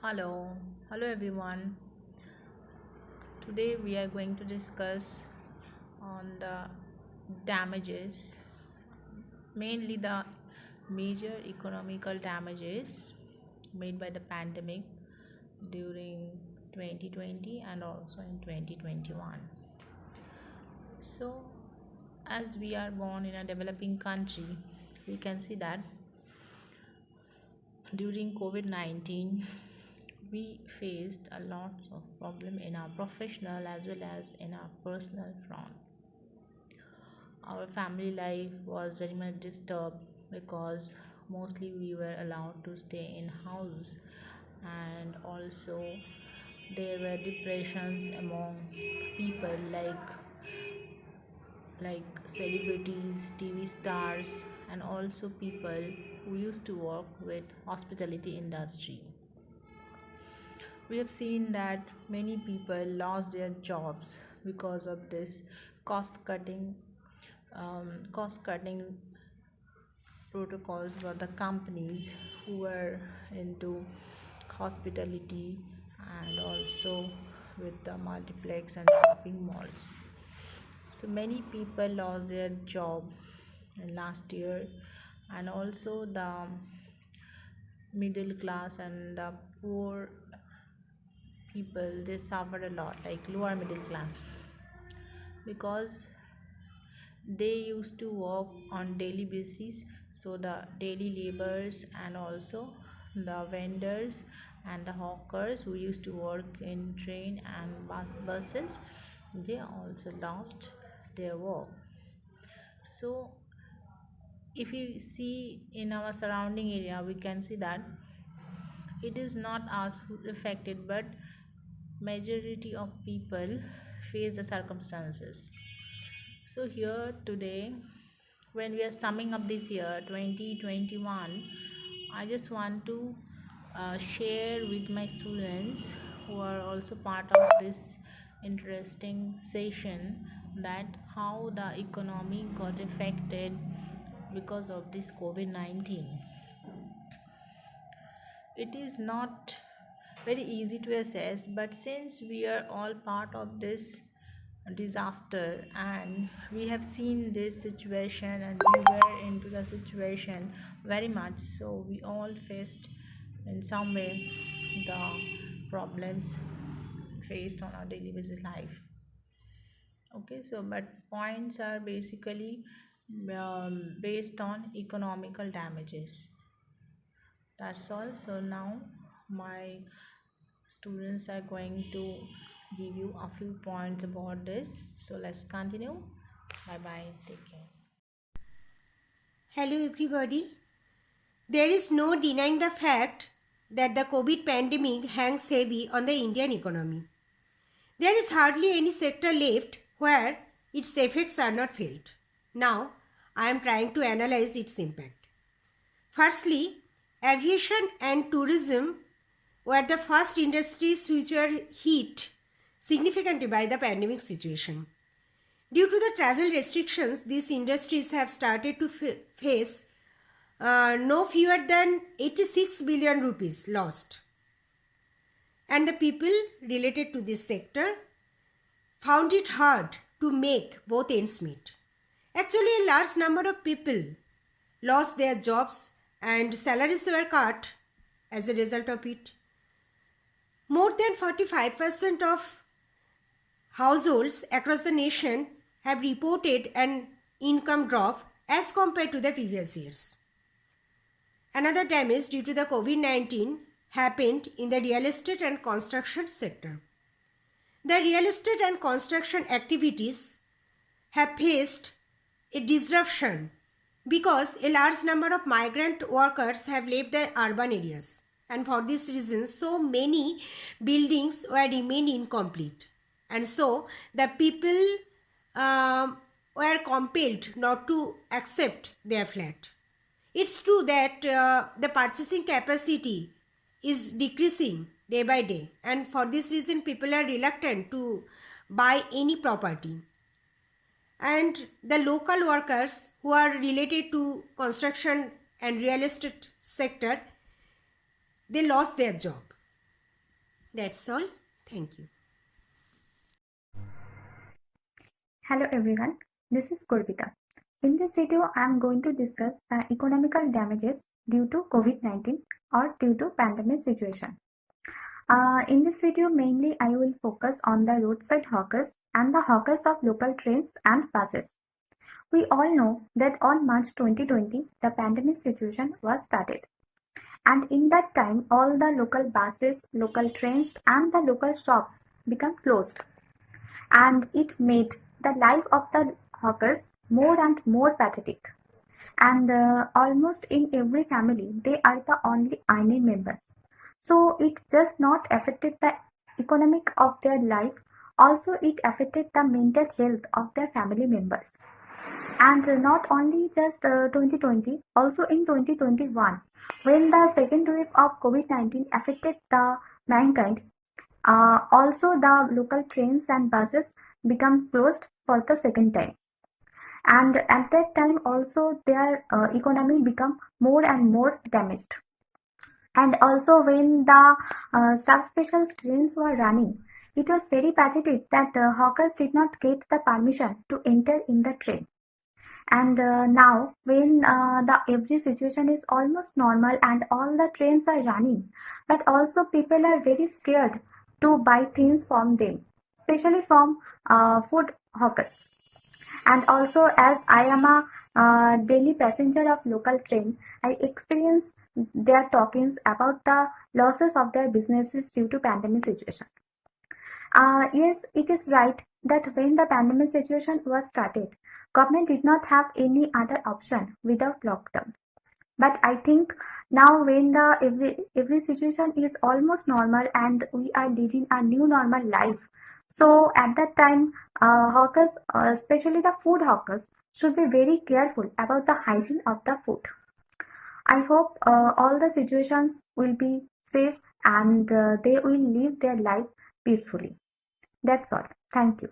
Hello everyone. Today we are going to discuss on the damages, mainly the major economical damages made by the pandemic during 2020 and also in 2021. So, as we are born in a developing country, we can see that during COVID-19 we faced a lot of problem in our professional as well as in our personal front. Our family life was very much disturbed because mostly we were allowed to stay in house, and also there were depressions among people like celebrities, TV stars, and also people who used to work with hospitality industry. We have seen that many people lost their jobs because of this cost cutting protocols for the companies who were into hospitality and also with the multiplex and shopping malls. So many people lost their job in last year, and also the middle class and the poor people, they suffered a lot, like lower middle class, because they used to work on daily basis. So the daily laborers and also the vendors and the hawkers who used to work in train and buses, they also lost their work. So if you see in our surrounding area, we can see that it is not us who affected, but majority of people face the circumstances. So here today, when we are summing up this year 2021, I just want to share with my students who are also part of this interesting session that how the economy got affected because of this COVID-19. It is not very easy to assess, but since we are all part of this disaster and we have seen this situation and we were into the situation very much, so we all faced in some way the problems faced on our daily basis life. Okay, so but points are basically based on economical damages. That's all. So now my students are going to give you a few points about this. So let's continue. Bye bye. Take care. Hello everybody. There is no denying the fact that the COVID pandemic hangs heavy on the Indian economy. There is hardly any sector left where its effects are not felt. Now, I am trying to analyze its impact. Firstly, aviation and tourism were the first industries which were hit significantly by the pandemic situation. Due to the travel restrictions, these industries have started to face no fewer than 86 billion rupees lost. And the people related to this sector found it hard to make both ends meet. Actually, a large number of people lost their jobs and salaries were cut as a result of it. More than 45% of households across the nation have reported an income drop as compared to the previous years. Another damage due to the COVID-19 happened in the real estate and construction sector. The real estate and construction activities have faced a disruption because a large number of migrant workers have left the urban areas, and for this reason so many buildings were remain incomplete, and so the people were compelled not to accept their flat. It's true that the purchasing capacity is decreasing day by day, and for this reason people are reluctant to buy any property. And the local workers who are related to construction and real estate sector, they lost their job. That's all. Thank you. Hello everyone, this is Korpika. In this video, I am going to discuss the economical damages due to COVID-19 or due to pandemic situation. In this video, mainly I will focus on the roadside hawkers and the hawkers of local trains and buses. We all know that on March 2020, the pandemic situation was started. And in that time, all the local buses, local trains and the local shops become closed. And it made the life of the hawkers more and more pathetic. And almost in every family, they are the only earning members. So it just not affected the economic of their life, also it affected the mental health of their family members. And not only just 2020, also in 2021, when the second wave of COVID-19 affected the mankind, also the local trains and buses become closed for the second time. And at that time also their economy become more and more damaged. And also when the staff special trains were running, it was very pathetic that hawkers did not get the permission to enter in the train. And now when the every situation is almost normal and all the trains are running, but also people are very scared to buy things from them, especially from food hawkers. And also as I am a daily passenger of local train, I experience their talkings about the losses of their businesses due to pandemic situation. Yes, it is right that when the pandemic situation was started, government did not have any other option without lockdown. But I think now when the every situation is almost normal and we are leading a new normal life, so at that time, hawkers, especially the food hawkers, should be very careful about the hygiene of the food. I hope all the situations will be safe and they will live their life peacefully. That's all. Thank you.